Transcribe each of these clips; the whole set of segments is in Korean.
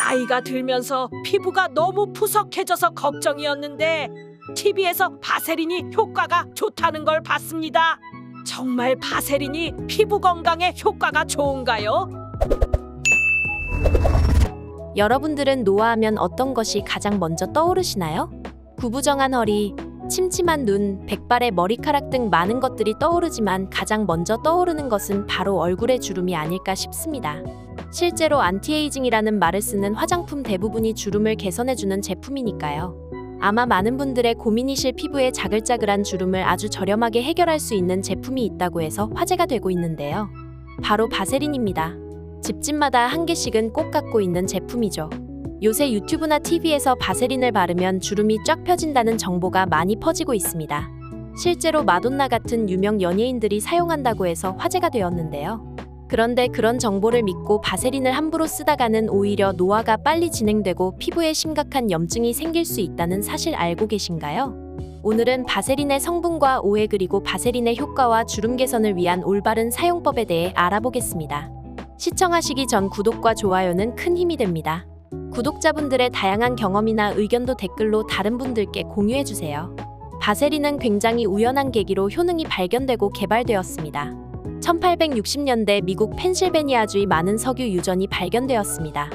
나이가 들면서 피부가 너무 푸석해져서 걱정이었는데 TV에서 바세린이 효과가 좋다는 걸 봤습니다. 정말 바세린이 피부 건강에 효과가 좋은가요? 여러분들은 노화하면 어떤 것이 가장 먼저 떠오르시나요? 구부정한 허리, 침침한 눈, 백발의 머리카락 등 많은 것들이 떠오르지만 가장 먼저 떠오르는 것은 바로 얼굴의 주름이 아닐까 싶습니다. 실제로 안티에이징이라는 말을 쓰는 화장품 대부분이 주름을 개선해주는 제품이니까요. 아마 많은 분들의 고민이실 피부의 자글자글한 주름을 아주 저렴하게 해결할 수 있는 제품이 있다고 해서 화제가 되고 있는데요. 바로 바세린입니다. 집집마다 한 개씩은 꼭 갖고 있는 제품이죠. 요새 유튜브나 TV에서 바세린을 바르면 주름이 쫙 펴진다는 정보가 많이 퍼지고 있습니다. 실제로 마돈나 같은 유명 연예인들이 사용한다고 해서 화제가 되었는데요. 그런데 그런 정보를 믿고 바세린을 함부로 쓰다가는 오히려 노화가 빨리 진행되고 피부에 심각한 염증이 생길 수 있다는 사실 알고 계신가요? 오늘은 바세린의 성분과 오해 그리고 바세린의 효과와 주름 개선을 위한 올바른 사용법에 대해 알아보겠습니다. 시청하시기 전 구독과 좋아요는 큰 힘이 됩니다. 구독자분들의 다양한 경험이나 의견도 댓글로 다른 분들께 공유해주세요. 바세린은 굉장히 우연한 계기로 효능이 발견되고 개발되었습니다. 1860년대 미국 펜실베니아주의 많은 석유 유전이 발견되었습니다.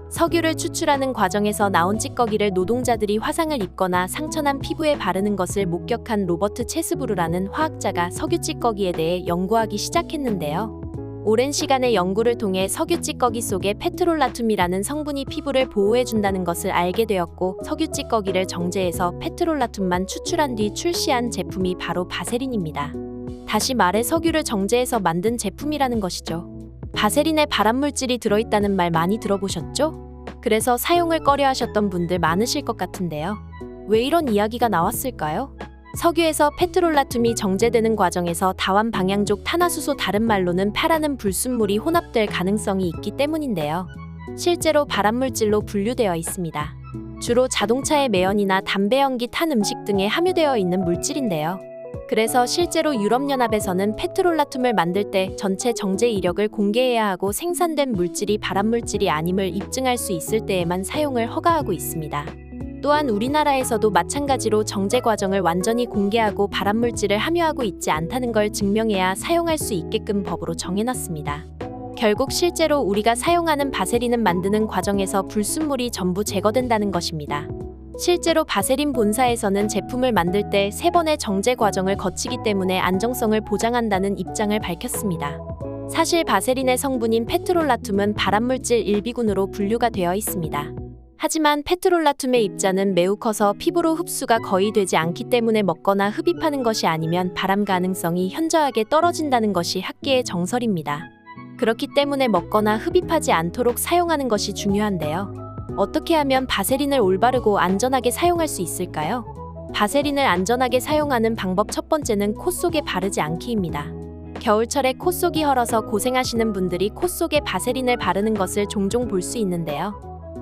석유를 추출하는 과정에서 나온 찌꺼기를 노동자들이 화상을 입거나 상처난 피부에 바르는 것을 목격한 로버트 체스부르라는 화학자가 석유 찌꺼기에 대해 연구하기 시작했는데요. 오랜 시간의 연구를 통해 석유 찌꺼기 속에 페트롤라툼이라는 성분이 피부를 보호해준다는 것을 알게 되었고 석유 찌꺼기를 정제해서 페트롤라툼만 추출한 뒤 출시한 제품이 바로 바세린입니다. 다시 말해 석유를 정제해서 만든 제품이라는 것이죠. 바세린에 발암물질이 들어있다는 말 많이 들어보셨죠? 그래서 사용을 꺼려하셨던 분들 많으실 것 같은데요. 왜 이런 이야기가 나왔을까요? 석유에서 페트롤라툼이 정제되는 과정에서 다완 방향족 탄화수소 다른 말로는 파라는 불순물이 혼합될 가능성이 있기 때문인데요. 실제로 발암물질로 분류되어 있습니다. 주로 자동차의 매연이나 담배 연기 탄 음식 등에 함유되어 있는 물질인데요. 그래서 실제로 유럽연합에서는 페트롤라툼을 만들 때 전체 정제 이력을 공개해야 하고 생산된 물질이 발암물질이 아님을 입증할 수 있을 때에만 사용을 허가하고 있습니다. 또한 우리나라에서도 마찬가지로 정제 과정을 완전히 공개하고 발암물질을 함유하고 있지 않다는 걸 증명해야 사용할 수 있게끔 법으로 정해놨습니다. 결국 실제로 우리가 사용하는 바세린은 만드는 과정에서 불순물이 전부 제거된다는 것입니다. 실제로 바세린 본사에서는 제품을 만들 때 3번의 정제 과정을 거치기 때문에 안정성을 보장한다는 입장을 밝혔습니다. 사실 바세린의 성분인 페트롤라툼은 발암물질 1비군으로 분류가 되어 있습니다. 하지만 페트롤라툼의 입자는 매우 커서 피부로 흡수가 거의 되지 않기 때문에 먹거나 흡입하는 것이 아니면 발암 가능성이 현저하게 떨어진다는 것이 학계의 정설입니다. 그렇기 때문에 먹거나 흡입하지 않도록 사용하는 것이 중요한데요. 어떻게 하면 바세린을 올바르고 안전하게 사용할 수 있을까요? 바세린을 안전하게 사용하는 방법 첫 번째는 코 속에 바르지 않기입니다. 겨울철에 코 속이 헐어서 고생하시는 분들이 코 속에 바세린을 바르는 것을 종종 볼 수 있는데요.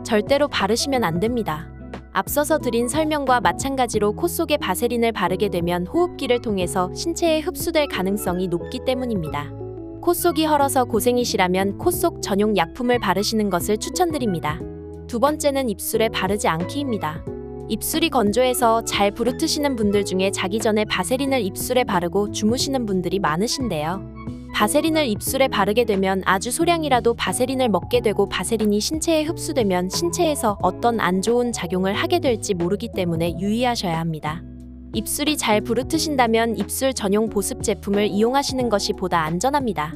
절대로 바르시면 안 됩니다. 앞서서 드린 설명과 마찬가지로 코 속에 바세린을 바르게 되면 호흡기를 통해서 신체에 흡수될 가능성이 높기 때문입니다. 코 속이 헐어서 고생이시라면 코 속 전용 약품을 바르시는 것을 추천드립니다. 두 번째는 입술에 바르지 않기입니다. 입술이 건조해서 잘 부르트시는 분들 중에 자기 전에 바세린을 입술에 바르고 주무시는 분들이 많으신데요. 바세린을 입술에 바르게 되면 아주 소량이라도 바세린을 먹게 되고 바세린이 신체에 흡수되면 신체에서 어떤 안 좋은 작용을 하게 될지 모르기 때문에 유의하셔야 합니다. 입술이 잘 부르트신다면 입술 전용 보습 제품을 이용하시는 것이 보다 안전합니다.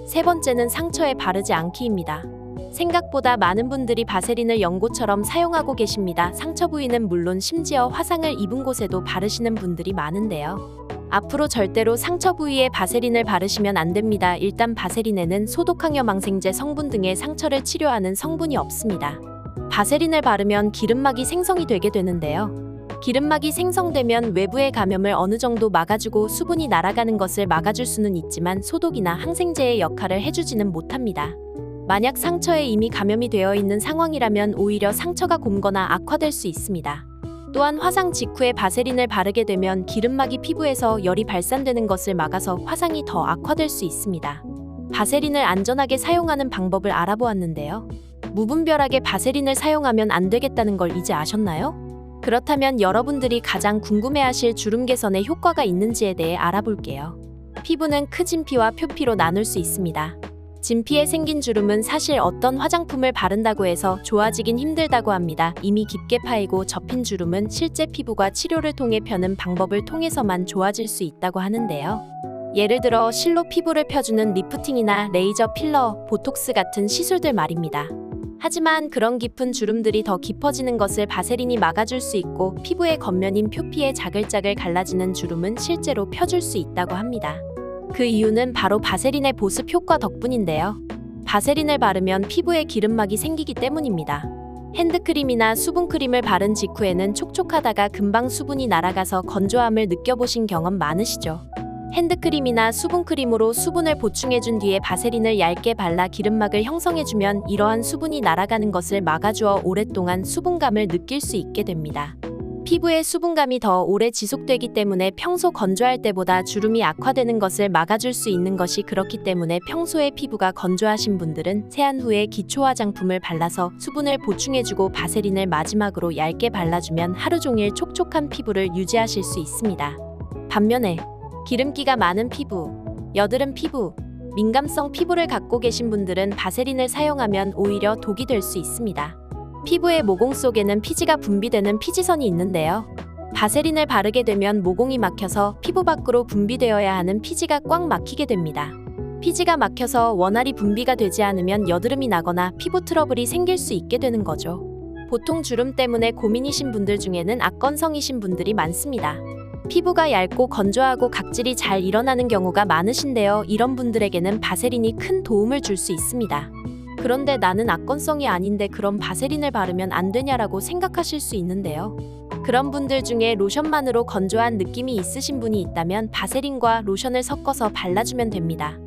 세 번째는 상처에 바르지 않기입니다. 생각보다 많은 분들이 바세린을 연고처럼 사용하고 계십니다. 상처 부위는 물론 심지어 화상을 입은 곳에도 바르시는 분들이 많은데요. 앞으로 절대로 상처 부위에 바세린을 바르시면 안 됩니다. 일단 바세린에는 소독항염 항생제 성분 등의 상처를 치료하는 성분이 없습니다. 바세린을 바르면 기름막이 생성이 되게 되는데요. 기름막이 생성되면 외부의 감염을 어느 정도 막아주고 수분이 날아가는 것을 막아줄 수는 있지만 소독이나 항생제의 역할을 해주지는 못합니다. 만약 상처에 이미 감염이 되어 있는 상황이라면 오히려 상처가 굼거나 악화될 수 있습니다. 또한 화상 직후에 바세린을 바르게 되면 기름막이 피부에서 열이 발산되는 것을 막아서 화상이 더 악화될 수 있습니다. 바세린을 안전하게 사용하는 방법을 알아보았는데요. 무분별하게 바세린을 사용하면 안 되겠다는 걸 이제 아셨나요? 그렇다면 여러분들이 가장 궁금해하실 주름 개선에 효과가 있는지에 대해 알아볼게요. 피부는 크진피와 표피로 나눌 수 있습니다. 진피에 생긴 주름은 사실 어떤 화장품을 바른다고 해서 좋아지긴 힘들다고 합니다. 이미 깊게 파이고 접힌 주름은 실제 피부가 치료를 통해 펴는 방법을 통해서만 좋아질 수 있다고 하는데요. 예를 들어 실로 피부를 펴주는 리프팅이나 레이저 필러, 보톡스 같은 시술들 말입니다. 하지만 그런 깊은 주름들이 더 깊어지는 것을 바세린이 막아줄 수 있고 피부의 겉면인 표피에 자글자글 갈라지는 주름은 실제로 펴줄 수 있다고 합니다. 그 이유는 바로 바세린의 보습 효과 덕분인데요. 바세린을 바르면 피부에 기름막이 생기기 때문입니다. 핸드크림이나 수분크림을 바른 직후에는 촉촉하다가 금방 수분이 날아가서 건조함을 느껴보신 경험 많으시죠? 핸드크림이나 수분크림으로 수분을 보충해준 뒤에 바세린을 얇게 발라 기름막을 형성해주면 이러한 수분이 날아가는 것을 막아주어 오랫동안 수분감을 느낄 수 있게 됩니다. 피부의 수분감이 더 오래 지속되기 때문에 평소 건조할 때보다 주름이 악화되는 것을 막아줄 수 있는 것이 그렇기 때문에 평소에 피부가 건조하신 분들은 세안 후에 기초 화장품을 발라서 수분을 보충해주고 바세린을 마지막으로 얇게 발라주면 하루 종일 촉촉한 피부를 유지하실 수 있습니다. 반면에 기름기가 많은 피부, 여드름 피부, 민감성 피부를 갖고 계신 분들은 바세린을 사용하면 오히려 독이 될 수 있습니다. 피부의 모공 속에는 피지가 분비되는 피지선이 있는데요. 바세린을 바르게 되면 모공이 막혀서 피부 밖으로 분비되어야 하는 피지가 꽉 막히게 됩니다. 피지가 막혀서 원활히 분비가 되지 않으면 여드름이 나거나 피부 트러블이 생길 수 있게 되는 거죠. 보통 주름 때문에 고민이신 분들 중에는 악건성이신 분들이 많습니다. 피부가 얇고 건조하고 각질이 잘 일어나는 경우가 많으신데요. 이런 분들에게는 바세린이 큰 도움을 줄 수 있습니다. 그런데 나는 악건성이 아닌데 그럼 바세린을 바르면 안 되냐라고 생각하실 수 있는데요. 그런 분들 중에 로션만으로 건조한 느낌이 있으신 분이 있다면 바세린과 로션을 섞어서 발라주면 됩니다.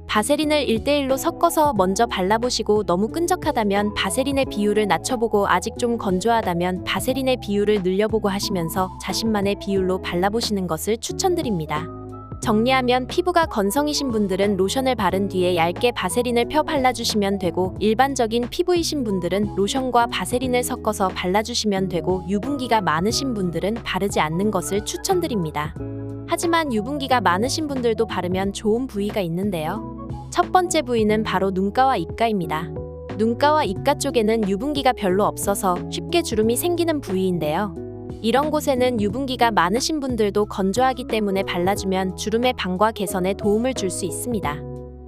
바세린을 1:1로 섞어서 먼저 발라보시고 너무 끈적하다면 바세린의 비율을 낮춰보고 아직 좀 건조하다면 바세린의 비율을 늘려보고 하시면서 자신만의 비율로 발라보시는 것을 추천드립니다. 정리하면 피부가 건성이신 분들은 로션을 바른 뒤에 얇게 바세린을 펴 발라주시면 되고 일반적인 피부이신 분들은 로션과 바세린을 섞어서 발라주시면 되고 유분기가 많으신 분들은 바르지 않는 것을 추천드립니다. 하지만 유분기가 많으신 분들도 바르면 좋은 부위가 있는데요. 첫 번째 부위는 바로 눈가와 입가입니다. 눈가와 입가 쪽에는 유분기가 별로 없어서 쉽게 주름이 생기는 부위인데요. 이런 곳에는 유분기가 많으신 분들도 건조하기 때문에 발라주면 주름의 방과 개선에 도움을 줄 수 있습니다.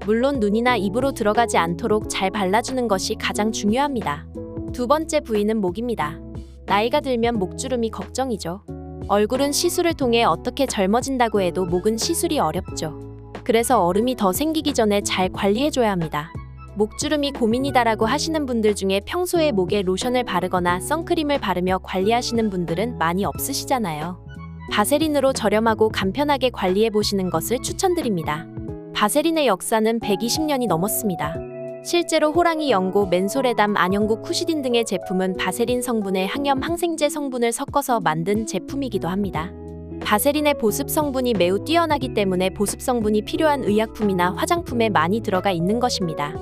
물론 눈이나 입으로 들어가지 않도록 잘 발라주는 것이 가장 중요합니다. 두 번째 부위는 목입니다. 나이가 들면 목주름이 걱정이죠. 얼굴은 시술을 통해 어떻게 젊어진다고 해도 목은 시술이 어렵죠. 그래서 얼음이 더 생기기 전에 잘 관리해줘야 합니다. 목주름이 고민이다라고 하시는 분들 중에 평소에 목에 로션을 바르거나 선크림을 바르며 관리하시는 분들은 많이 없으시잖아요. 바세린으로 저렴하고 간편하게 관리해보시는 것을 추천드립니다. 바세린의 역사는 120년이 넘었습니다. 실제로 호랑이 연고, 맨소레담, 안영구, 쿠시딘 등의 제품은 바세린 성분에 항염 항생제 성분을 섞어서 만든 제품이기도 합니다. 바세린의 보습 성분이 매우 뛰어나기 때문에 보습 성분이 필요한 의약품이나 화장품에 많이 들어가 있는 것입니다.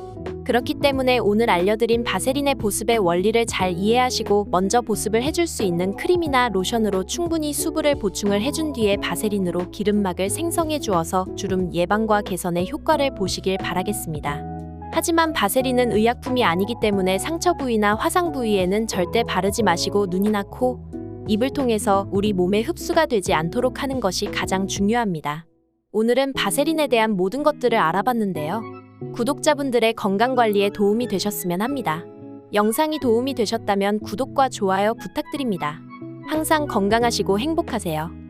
그렇기 때문에 오늘 알려드린 바세린의 보습의 원리를 잘 이해하시고 먼저 보습을 해줄 수 있는 크림이나 로션으로 충분히 수분을 보충을 해준 뒤에 바세린으로 기름막을 생성해 주어서 주름 예방과 개선의 효과를 보시길 바라겠습니다. 하지만 바세린은 의약품이 아니기 때문에 상처 부위나 화상 부위에는 절대 바르지 마시고 눈이나 코, 입을 통해서 우리 몸에 흡수가 되지 않도록 하는 것이 가장 중요합니다. 오늘은 바세린에 대한 모든 것들을 알아봤는데요. 구독자분들의 건강관리에 도움이 되셨으면 합니다. 영상이 도움이 되셨다면 구독과 좋아요 부탁드립니다. 항상 건강하시고 행복하세요.